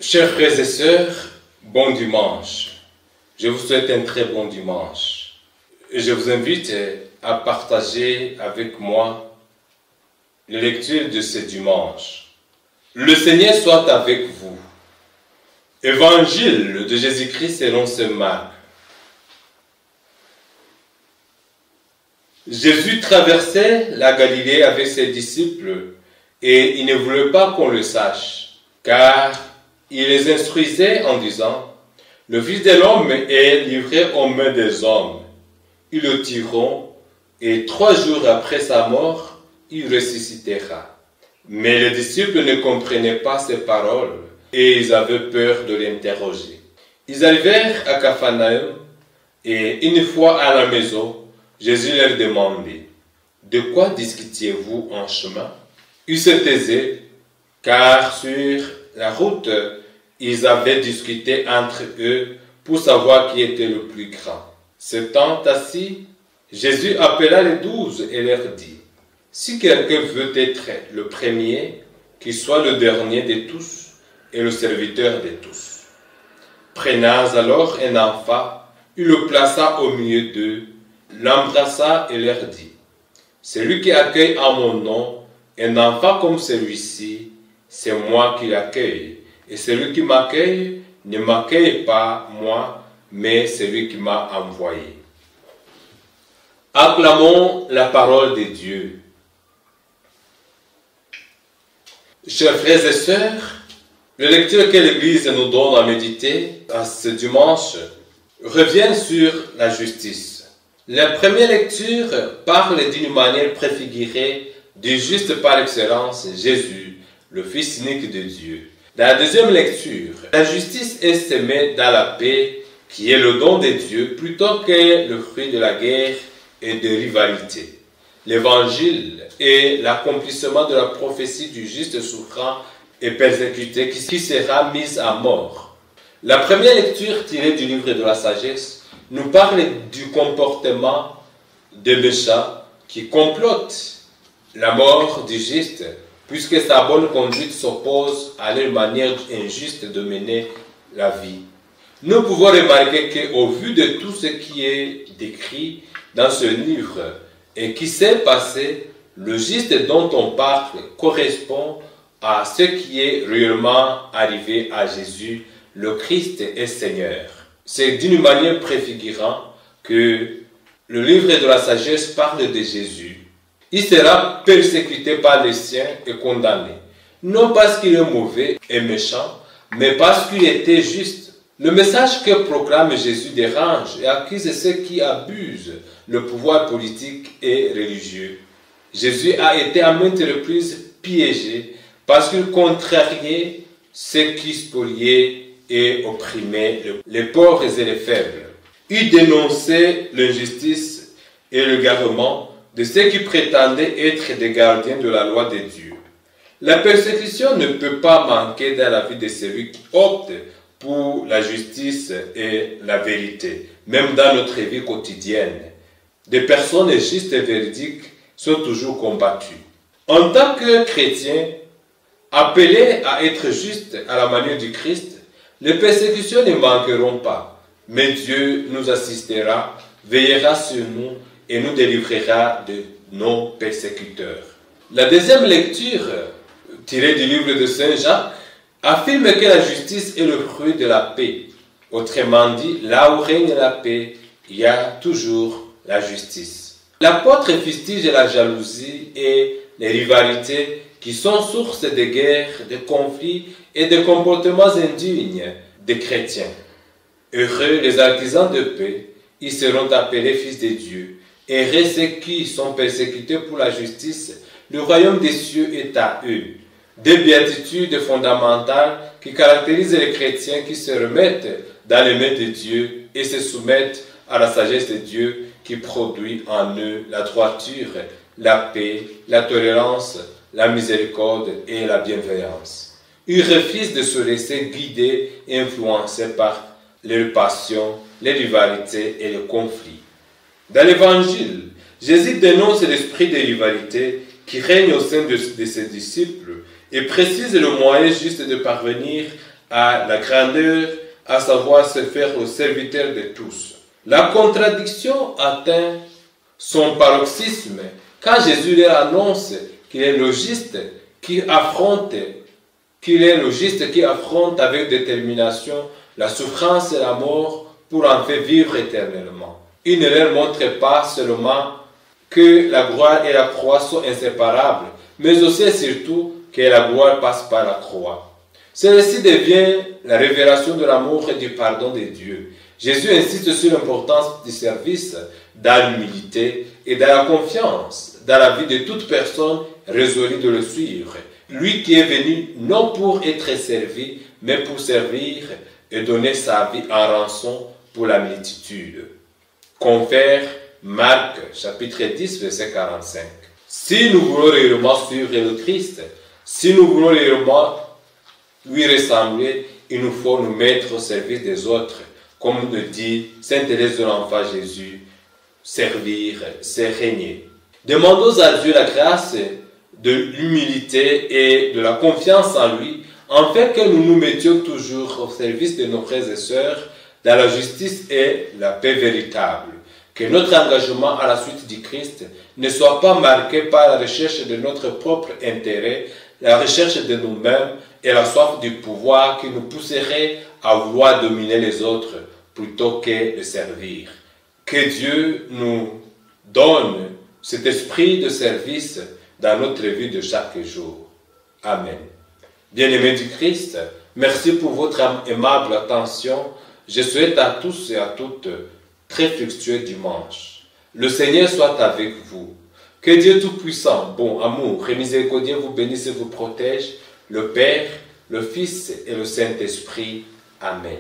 Chers frères et sœurs, bon dimanche. Je vous souhaite un très bon dimanche. Je vous invite à partager avec moi la lecture de ce dimanche. Le Seigneur soit avec vous. Évangile de Jésus-Christ selon saint Marc. Jésus traversait la Galilée avec ses disciples et il ne voulait pas qu'on le sache, car il les instruisait en disant: le Fils de l'homme est livré aux mains des hommes. Ils le tueront et 3 jours après sa mort, il ressuscitera. Mais les disciples ne comprenaient pas ces paroles et ils avaient peur de l'interroger. Ils arrivèrent à Capharnaüm et une fois à la maison, Jésus leur demandait: de quoi discutiez-vous en chemin? Ils se taisaient, car sur la route, ils avaient discuté entre eux pour savoir qui était le plus grand. S'étant assis, Jésus appela les 12 et leur dit: si quelqu'un veut être le premier, qu'il soit le dernier de tous et le serviteur de tous. Prenant alors un enfant, il le plaça au milieu d'eux, l'embrassa et leur dit: celui qui accueille en mon nom un enfant comme celui-ci, c'est moi qui l'accueille. Et celui qui m'accueille ne m'accueille pas moi, mais celui qui m'a envoyé. Acclamons la parole de Dieu. Chers frères et sœurs, la lecture que l'Église nous donne à méditer à ce dimanche revient sur la justice. La première lecture parle d'une manière préfigurée du juste par excellence, Jésus, le Fils unique de Dieu. Dans la deuxième lecture, la justice est semée dans la paix, qui est le don de Dieu, plutôt que le fruit de la guerre et de rivalité. L'évangile est l'accomplissement de la prophétie du juste souffrant et persécuté qui sera mis à mort. La première lecture tirée du livre de la sagesse nous parle du comportement des méchants qui complotent la mort du juste, puisque sa bonne conduite s'oppose à leur manière injuste de mener la vie. Nous pouvons remarquer qu'au vu de tout ce qui est décrit dans ce livre et qui s'est passé, le juste dont on parle correspond à ce qui est réellement arrivé à Jésus, le Christ et Seigneur. C'est d'une manière préfigurant que le livre de la sagesse parle de Jésus. Il sera persécuté par les siens et condamné, non parce qu'il est mauvais et méchant, mais parce qu'il était juste. Le message que proclame Jésus dérange et accuse ceux qui abusent le pouvoir politique et religieux. Jésus a été à maintes reprises piégé parce qu'il contrariait ceux qui spoliaient et opprimaient les pauvres et les faibles. Il dénonçait l'injustice et l'égarement de ceux qui prétendaient être des gardiens de la loi de Dieu. La persécution ne peut pas manquer dans la vie de celui qui opte pour la justice et la vérité, même dans notre vie quotidienne. Des personnes justes et véridiques sont toujours combattues. En tant que chrétiens, appelés à être justes à la manière du Christ, les persécutions ne manqueront pas, mais Dieu nous assistera, veillera sur nous et nous délivrera de nos persécuteurs. La deuxième lecture, tirée du livre de Saint Jean, affirme que la justice est le fruit de la paix. Autrement dit, là où règne la paix, il y a toujours la justice. L'apôtre fustige la jalousie et les rivalités qui sont source de guerres, de conflits et de comportements indignes des chrétiens. Heureux les artisans de paix, ils seront appelés fils de Dieu. Heureux ceux qui sont persécutés pour la justice, le royaume des cieux est à eux. Des béatitudes fondamentales qui caractérisent les chrétiens qui se remettent dans les mains de Dieu et se soumettent à la sagesse de Dieu qui produit en eux la droiture, la paix, la tolérance, la miséricorde et la bienveillance. Ils refusent de se laisser guider et influencer par les passions, les rivalités et les conflits. Dans l'Évangile, Jésus dénonce l'esprit de rivalité qui règne au sein de ses disciples et précise le moyen juste de parvenir a la grandeur à savoir se faire au serviteur de tous. La contradiction atteint son paroxysme quand Jésus leur annonce qu'il est logiste qui affronte avec détermination la souffrance et la mort pour en faire vivre éternellement. Il ne leur montre pas seulement que la gloire et la croix sont inséparables, mais aussi et surtout que la gloire passe par la croix. Celle-ci devient la révélation de l'amour et du pardon de Dieu. Jésus insiste sur l'importance du service, dans l'humilité et dans la confiance, dans la vie de toute personne résolue de le suivre. Lui qui est venu non pour être servi, mais pour servir et donner sa vie en rançon pour la multitude. Confère Marc chapitre 10, verset 45. Si nous voulons réellement suivre le Christ, si nous voulons réellement lui ressembler, il nous faut nous mettre au service des autres, comme le dit Sainte Thérèse de l'Enfant Jésus, servir, c'est régner. Demandons à Dieu la grâce de l'humilité et de la confiance en lui, afin que nous nous mettions toujours au service de nos frères et sœurs dans la justice et la paix véritable. Que notre engagement à la suite du Christ ne soit pas marqué par la recherche de notre propre intérêt, la recherche de nous-mêmes et la soif du pouvoir qui nous pousserait à vouloir dominer les autres plutôt que de servir. Que Dieu nous donne cet esprit de service dans notre vie de chaque jour. Amen. Bien-aimés du Christ, merci pour votre aimable attention. Je souhaite à tous et à toutes très fructueux dimanche. Le Seigneur soit avec vous. Que Dieu Tout-Puissant, bon, amour et miséricordieux vous bénisse et vous protège, le Père, le Fils et le Saint-Esprit. Amen.